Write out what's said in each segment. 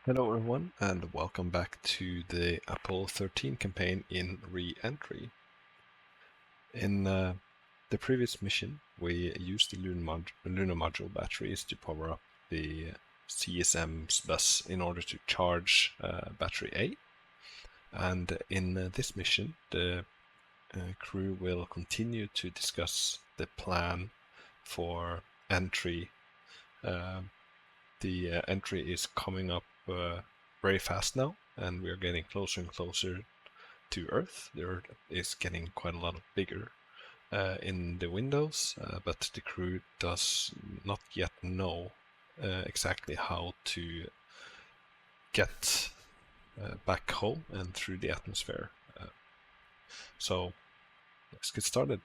Hello everyone, and welcome back to the Apollo 13 campaign in Reentry. In the previous mission, we used the lunar module batteries to power up the CSM's bus in order to charge battery A. And in this mission, the crew will continue to discuss the plan for entry. The entry is coming up very fast now, and we are getting closer and closer to Earth. The Earth is getting quite a lot bigger in the windows, but the crew does not yet know exactly how to get back home and through the atmosphere. So let's get started.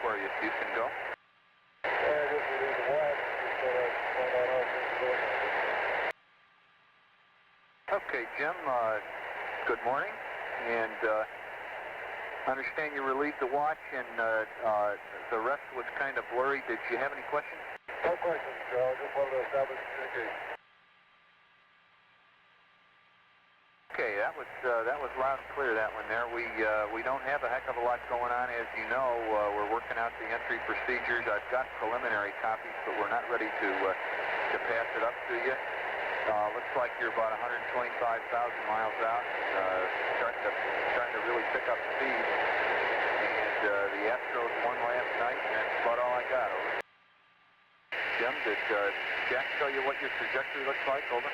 Where you can go. Okay, Jim, good morning, and I understand you relieved the watch and the rest was kind of blurry. Did you have any questions? No questions, Joe. Just wanted to establish communication. Okay, that was loud and clear, that one there. We don't have a heck of a lot going on, as you know. We're working out the entry procedures. I've got preliminary copies, but we're not ready to pass it up to you. Looks like you're about 125,000 miles out, starting to really pick up speed. And the Astros won last night, and that's about all I got. Over. Jim, did Jack tell you what your trajectory looks like? Over.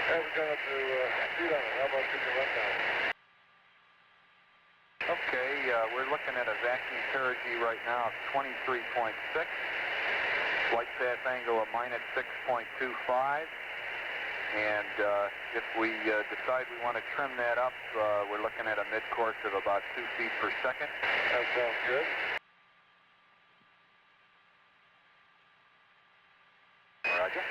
Hey, we got up to speed on it. How about getting your rundown? Okay, we're looking at a vacuum perigee right now of 23.6. Flight path angle of minus 6.25. And if we decide we want to trim that up, we're looking at a mid-course of about 2 feet per second. That sounds good. Roger.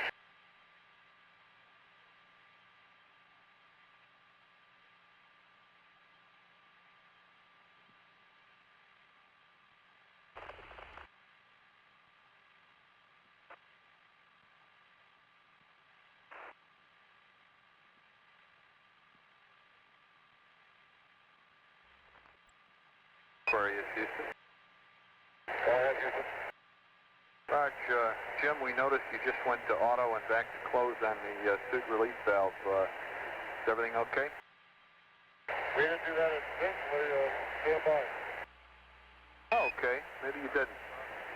Aquarius, Houston. Go ahead, Houston. Raj, Jim, we noticed you just went to auto and back to close on the suit release valve. Is everything okay? We didn't do that intentionally. Stand by. Oh, okay. Maybe you didn't.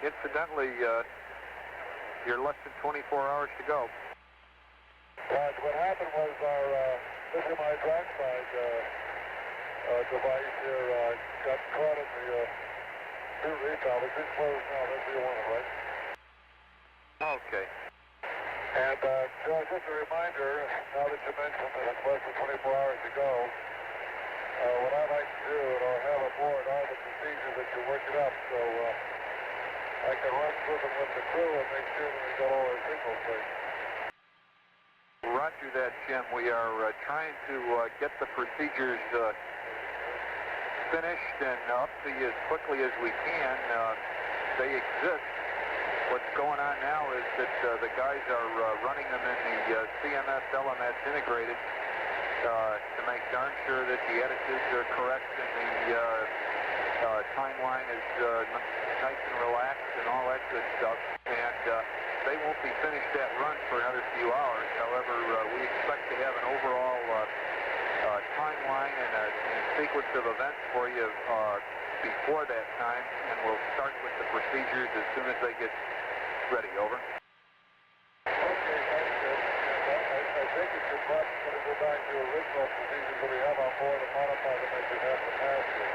Incidentally, you're less than 24 hours to go. Right, what happened was our lithium hydroxide device here got caught in the suit release valve. It's been closed now. That's the one, right? Okay. And Joe, just a reminder, now that you mentioned that it's less than 24 hours to go, what I'd like to do, and I'll have aboard all the procedures that you're working up, so I can run through them with the crew and make sure that we got all our signals straight. Roger that, Jim. We are trying to get the procedures finished and up to you as quickly as we can. They exist. What's going on now is that the guys are running them in the CMS LMS integrated to make darn sure that the additives are correct and the timeline is nice and relaxed and all that good stuff. And they won't be finished that run for another few hours. However, we expect to have an overall timeline and a sequence of events for you before that time, and we'll start with the procedures as soon as they get ready. Over. Okay, thanks, Joe. I think it's your button going to go back to original procedures that we have on board and modify them as we have in the past year.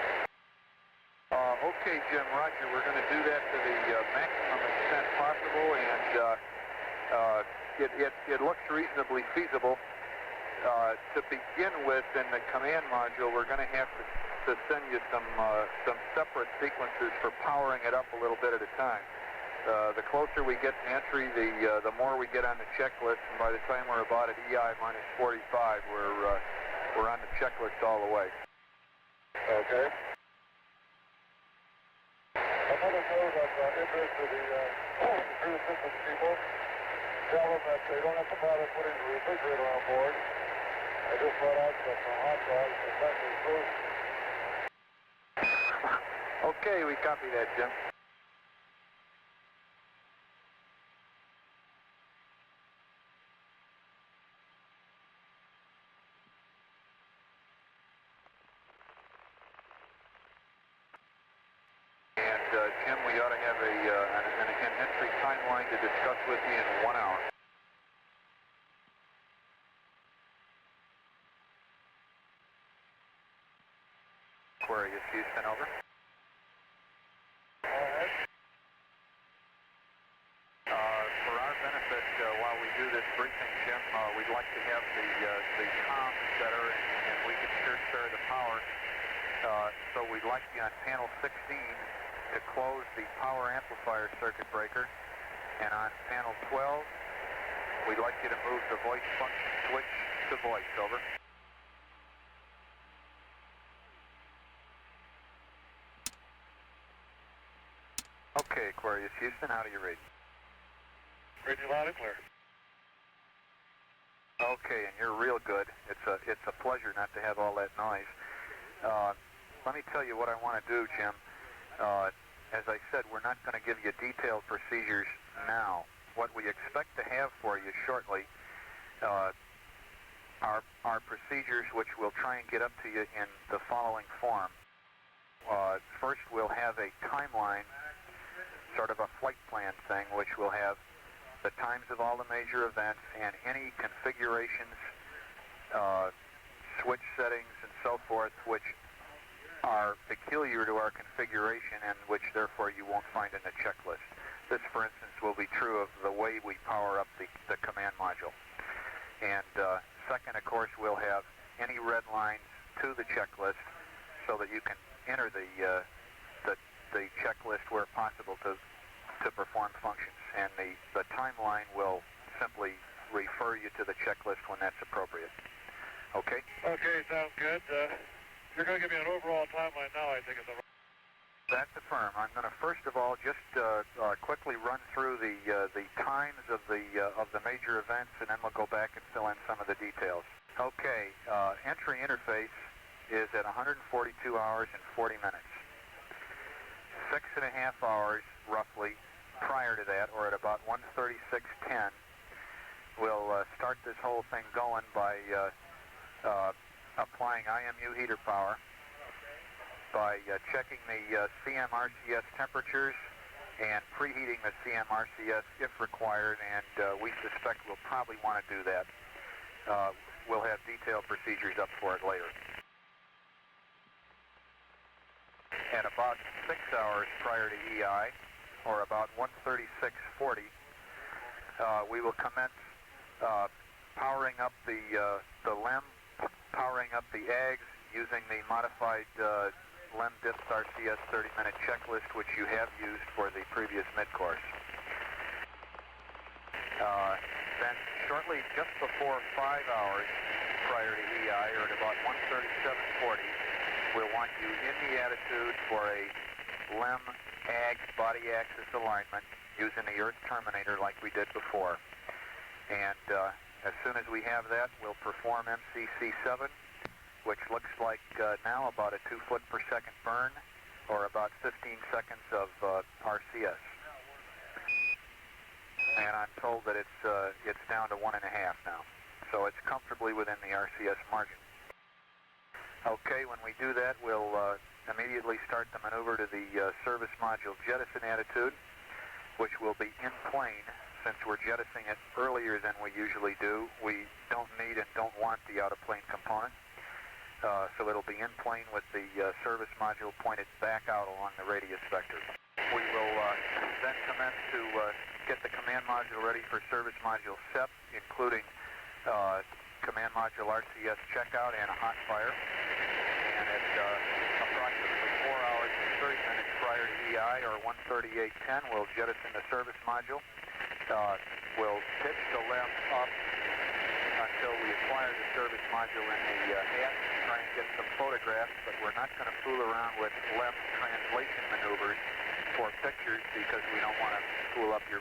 Okay, Jim, Roger, we're going to do that to the maximum extent possible, and it looks reasonably feasible. To begin with, in the command module, we're going to have to send you some separate sequences for powering it up a little bit at a time. The closer we get to entry, the more we get on the checklist, and by the time we're about at EI minus 45, we're on the checklist all the way. Okay. Another note of interest to the crew systems people. tell them that they don't have to bother putting the refrigerator on board. I just brought out some hot dogs and Texas food. Okay, we copy that, Jim. And Jim, we ought to have an entry timeline to discuss with you in 1 hour. Aquarius, Houston, over. For our benefit, while we do this briefing, Jim, we'd like to have the comms better, and we can sure share the power. So we'd like you on panel 16 to close the power amplifier circuit breaker, and on panel 12, we'd like you to move the voice function switch to voice, over. Okay, Aquarius, Houston, how do you read? Reading loud and clear. Okay, and you're real good. It's a pleasure not to have all that noise. Let me tell you what I want to do, Jim. As I said, we're not going to give you detailed procedures now. What we expect to have for you shortly are procedures which we'll try and get up to you in the following form. First, we'll have a timeline, sort of a flight plan thing, which will have the times of all the major events and any configurations, switch settings, and so forth, which are peculiar to our configuration and which therefore you won't find in the checklist. This, for instance, will be true of the way we power up the command module. And second, of course, we'll have any red lines to the checklist so that you can enter the checklist where possible to perform functions. And the timeline will simply refer you to the checklist when that's appropriate. Okay? Okay, sounds good. You're going to give me an overall timeline now, I think, is the right. That's affirm. I'm going to first of all just quickly run through the times of the major events, and then we'll go back and fill in some of the details. Okay, entry interface is at 142 hours and 40 minutes. 6.5 hours, roughly, prior to that, or at about 1:36:10, we'll start this whole thing going by applying IMU heater power, by checking the CMRCS temperatures and preheating the CMRCS if required, and we suspect we'll probably want to do that. We'll have detailed procedures up for it later. At about 6 hours prior to EI, or about 1:36:40, we will commence powering up the LEM, powering up the AGS using the modified LEM DIPS RCS 30-minute checklist, which you have used for the previous mid-course. Then shortly just before 5 hours prior to EI, or at about 1:37:40, we'll want you in the attitude for a LEM AGS body axis alignment using the Earth terminator like we did before. And as soon as we have that, we'll perform MCC7, which looks like now about a 2 foot per second burn, or about 15 seconds of RCS. And I'm told that it's down to 1.5 now. So it's comfortably within the RCS margin. Okay, when we do that, we'll immediately start the maneuver to the service module jettison attitude, which will be in plane. Since we're jettisoning it earlier than we usually do, we don't need and don't want the out-of-plane component. So it'll be in plane with the service module pointed back out along the radius vector. We will then commence to get the command module ready for service module SEP, including command module RCS checkout and a hot fire. And at approximately 4 hours and 30 minutes prior to EI, or 1:38:10, we'll jettison the service module. We'll pitch the LEM up until we acquire the service module in the hat and try and get some photographs, but we're not going to fool around with LEM translation maneuvers for pictures because we don't want to fool up your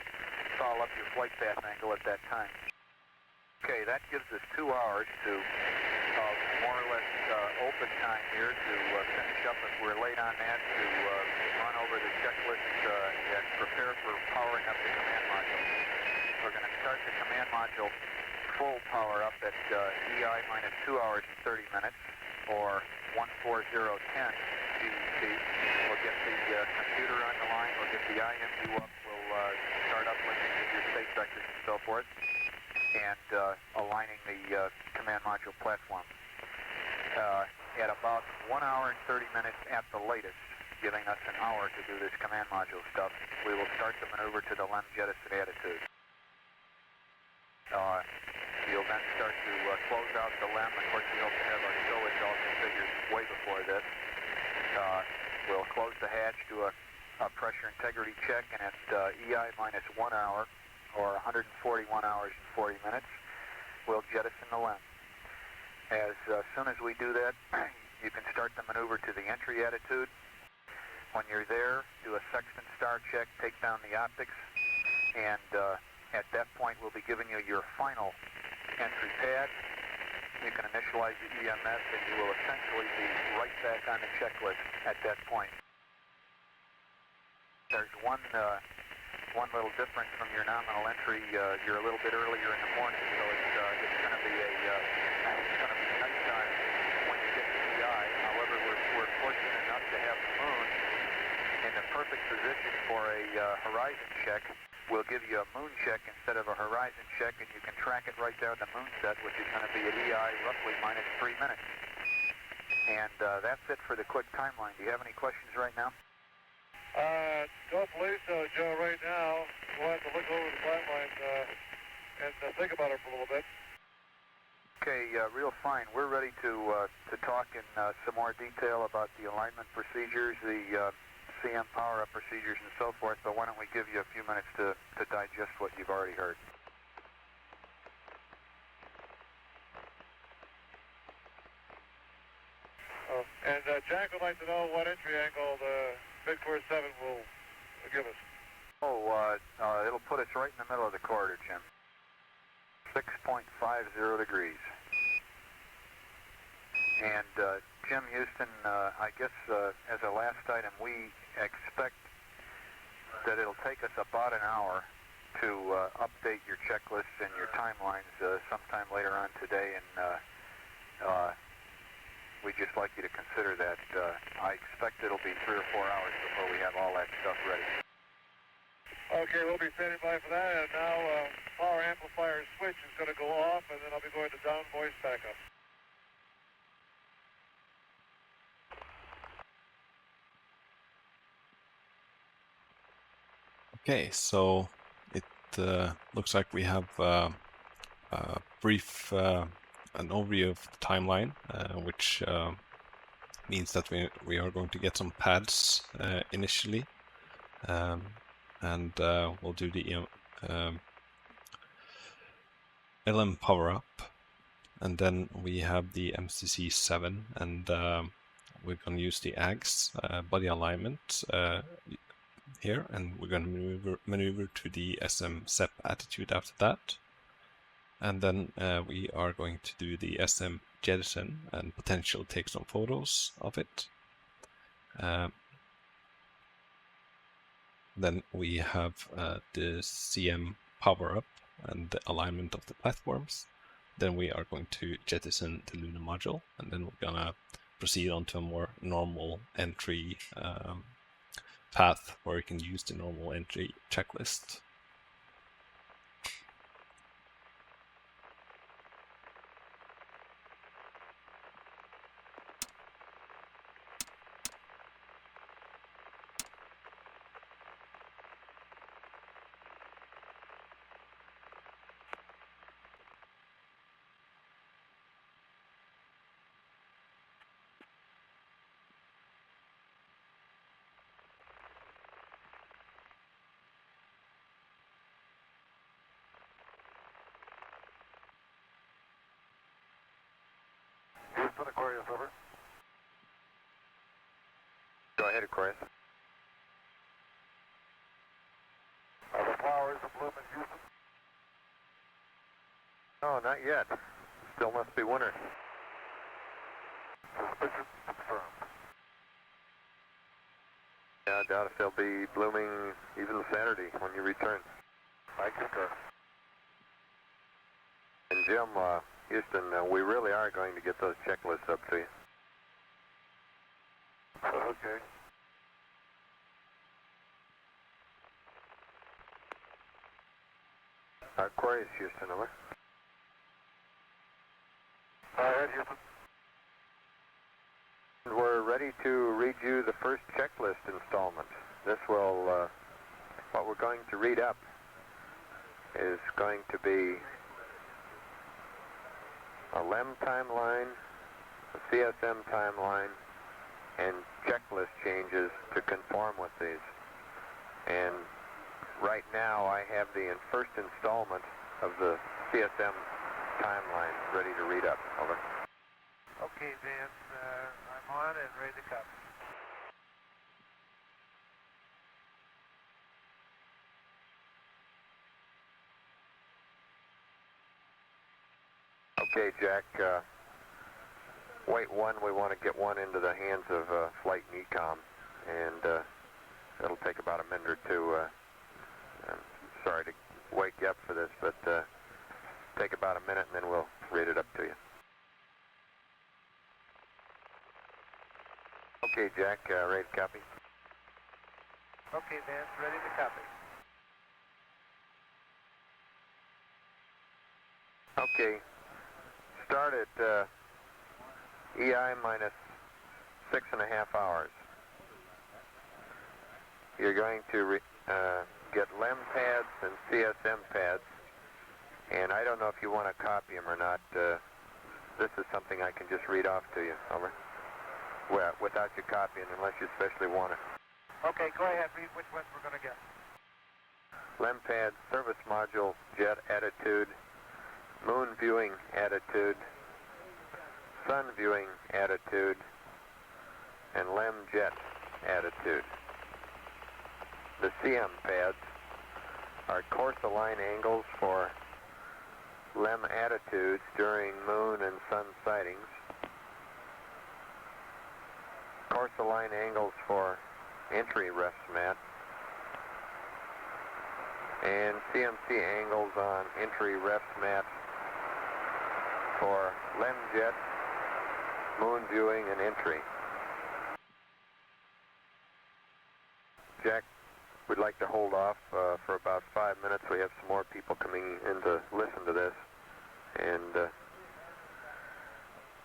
foul up your flight path angle at that time. Okay, that gives us 2 hours to more or less open time here to finish up if we're late on that, to run over the checklist and prepare for powering up the command module. We're going to start the command module full power up at EI minus 2 hours and 30 minutes, or 14010 GET. We'll get the computer on the line, we'll get the IMU up, we'll start uplifting your space vectors and so forth, and aligning the command module platform. At about 1 hour and 30 minutes at the latest, giving us an hour to do this command module stuff, we will start the maneuver to the LEM jettison attitude. You'll then start to close out the LEM. Of course, we hope to have our stowage all configured way before this. We'll close the hatch, do a pressure integrity check, and at EI minus 1 hour, or 141 hours and 40 minutes, we'll jettison the LEM. As soon as we do that, you can start the maneuver to the entry attitude. When you're there, do a sextant star check, take down the optics, and at that point we'll be giving you your final entry pad. You can initialize the EMS, and you will essentially be right back on the checklist at that point. There's one little difference from your nominal entry. You're a little bit earlier in the morning, so it's going to be nighttime when you get to EI. However, we're fortunate enough to have the moon in the perfect position for a horizon check. We'll give you a moon check instead of a horizon check, and you can track it right down to moon set, which is going to be at EI roughly minus 3 minutes. And that's it for the quick timeline. Do you have any questions right now? Don't believe so, Joe. Right now, we'll have to look over the flight line and think about it for a little bit. Okay, real fine. We're ready to talk in some more detail about the alignment procedures, the CM power-up procedures, and so forth, but why don't we give you a few minutes to digest what you've already heard. Oh, and Jack would like to know what entry angle the Midcourse 7 will give us. Oh, it'll put us right in the middle of the corridor, Jim. 6.50 degrees. And Jim Houston, I guess as a last item, we expect that it'll take us about an hour to update your checklists and your timelines sometime later on today, and we'd just like you to consider that. I expect it'll be 3 or 4 hours before we have all that stuff ready. Okay, we'll be standing by for that, and now power amplifier switch is going to go off, and then I'll be going to down voice backup. Okay, so it looks like we have a brief an overview of the timeline, which means that we are going to get some pads initially, and we'll do the LM power up, and then we have the MCC 7, and we're going to use the AGS body alignment here, and we're going to maneuver to the SM SEP attitude after that, and then we are going to do the SM jettison and potentially take some photos of it. Then we have the CM power up and the alignment of the platforms. Then we are going to jettison the lunar module, and then we're gonna proceed on to a more normal entry path where we can use the normal entry checklist. Houston, Aquarius, over. Go ahead, Aquarius. The powers of Bloom and No, not yet. Still must be winter. Suspicion confirmed. Yeah, I doubt if they'll be blooming even Saturday when you return. I concur. And Jim, Houston, we really are going to get those checklists up to you. Okay. Aquarius, Houston, over. Ahead, Houston. We're ready to read you the first checklist installment. This will, what we're going to read up is going to be a LEM timeline, a CSM timeline, and checklist changes to conform with these. And right now I have the first installment of the CSM timeline ready to read up. Over. Okay, Vance, I'm on and ready to copy. Okay, Jack, wait one, we want to get one into the hands of Flight and Ecom, and it'll take about a minute or two. I'm sorry to wake you up for this, but take about a minute and then we'll read it up to you. Okay, Jack, ready to copy? Okay, Vance, ready to copy. Okay, start at EI minus 6.5 hours. You're going to get LEM pads and CSM pads, and I don't know if you want to copy them or not. This is something I can just read off to you. Over. Well, without you copying, unless you especially want it. Okay, go ahead, read which ones we're going to get. LEM pad, service module, jet attitude, moon viewing attitude, sun viewing attitude, and LEM jet attitude. The CM pads are course align angles for LEM attitudes during moon and sun sightings, course align angles for entry rest mat, and CMC angles on entry rest mat for LEM jet, moon viewing, and entry. Jack, we'd like to hold off for about 5 minutes. We have some more people coming in to listen to this, and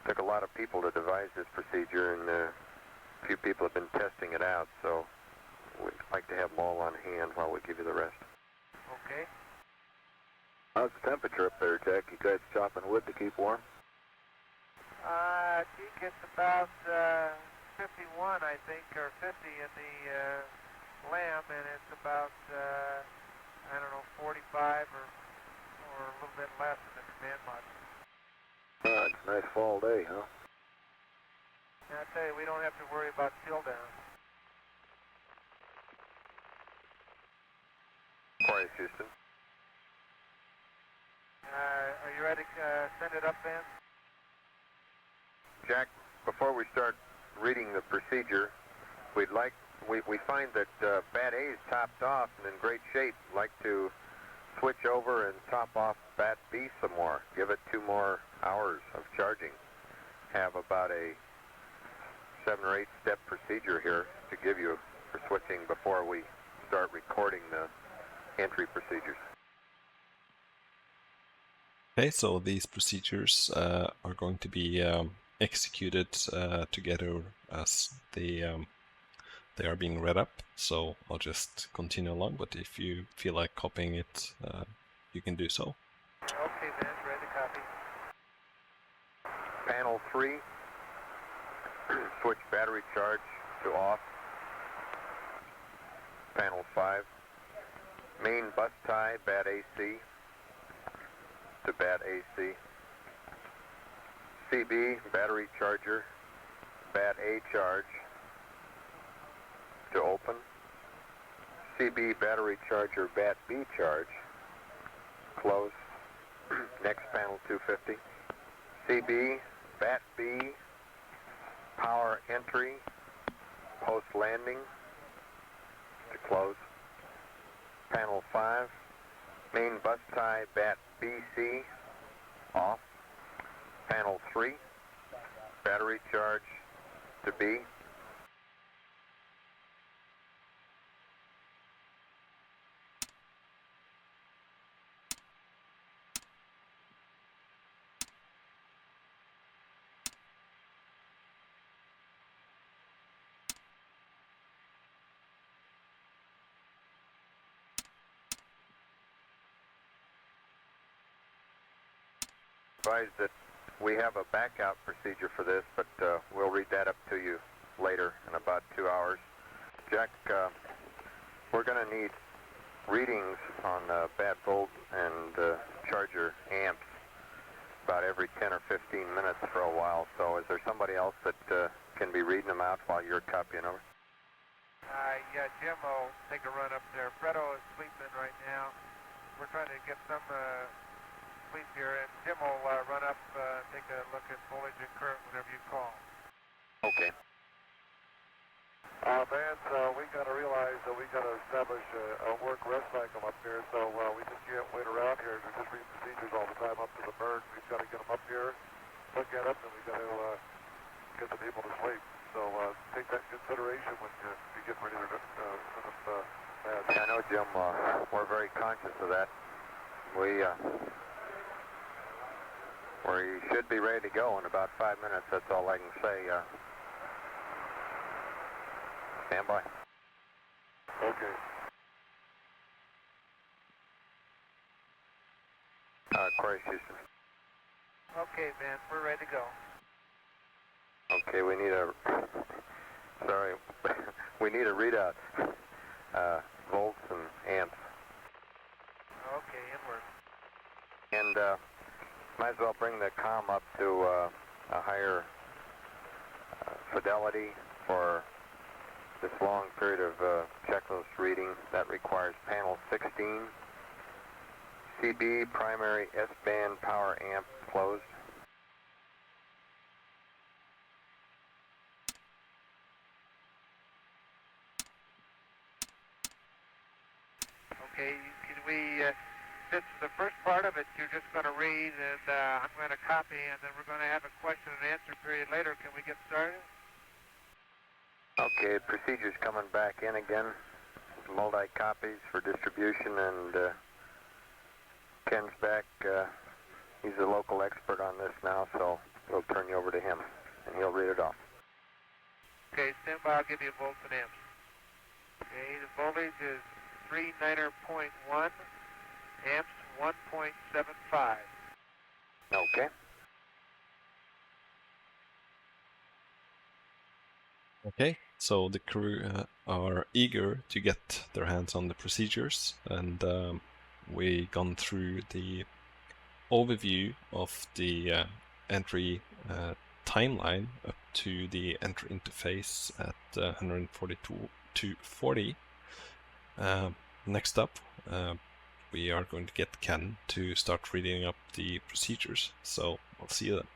took a lot of people to devise this procedure, and a few people have been testing it out, so we'd like to have them all on hand while we give you the rest. Okay. How's the temperature up there, Jack? You guys chopping wood to keep warm? I think it's about 51, I think, or 50 in the LEM, and it's about, I don't know, 45 or a little bit less in the command module. It's a nice fall day, huh? And I tell you, we don't have to worry about chill down. Aquarius, Houston. Are you ready to send it up, Vance? Jack, before we start reading the procedure, we find that bat A is topped off and in great shape. Like to switch over and top off bat B some more. Give it 2 more hours of charging. Have about a 7 or 8 step procedure here to give you for switching before we start recording the entry procedures. Okay, so these procedures are going to be executed together as they are being read up. So I'll just continue along, but if you feel like copying it, you can do so. Okay, Vance, ready to copy. Panel 3, switch battery charge to off. Panel 5, main bus tie bat AC to bat AC. CB battery charger bat A charge to open. CB battery charger bat B charge close. Next panel 250. CB, BAT B, power entry, post landing to close. Panel 5, main bus tie BAT BC, off. Panel 3, battery charge to B. Advise that we have a backout procedure for this, but we'll read that up to you later in about 2 hours. Jack, we're going to need readings on bad volt and charger amps about every 10 or 15 minutes for a while. So is there somebody else that can be reading them out while you're copying over? Yeah, Jim will take a run up there. Fredo is sleeping right now. We're trying to get some sleep here, and Jim will run up, take a look at voltage and current whenever you call. Okay. Vance, we got to realize that we got to establish a work rest cycle up here, so we just can't wait around here to just read procedures all the time up to the bird. We've got to get them up here, look at them, and we got to get the people to sleep. So take that into consideration when you get ready to send them bad. I know, Jim, we're very conscious of that. We should be ready to go in about 5 minutes. That's all I can say. Stand by. Okay. Corey Houston. Okay, man, we're ready to go. Okay, we need a... Sorry. We need a readout. Volts and amps. Okay, inward. And might as well bring the comm up to a higher fidelity for this long period of checklist reading. That requires panel 16. CB, primary S-band power amp closed. Okay, can we, since the first part of it you're just going to read and I'm going to copy, and then we're going to have a question and answer period later, can we get started? Okay, procedure's coming back in again. Multi-copies for distribution, and Ken's back. He's a local expert on this now, so we'll turn you over to him, and he'll read it off. Okay, stand by, I'll give you volts and amps. Okay, the voltage is 39.1, amps 1.75. Okay. Okay, so the crew are eager to get their hands on the procedures, and we gone through the overview of the entry timeline up to the entry interface at 142.40. Next up, we are going to get Ken to start reading up the procedures, so I'll see you then.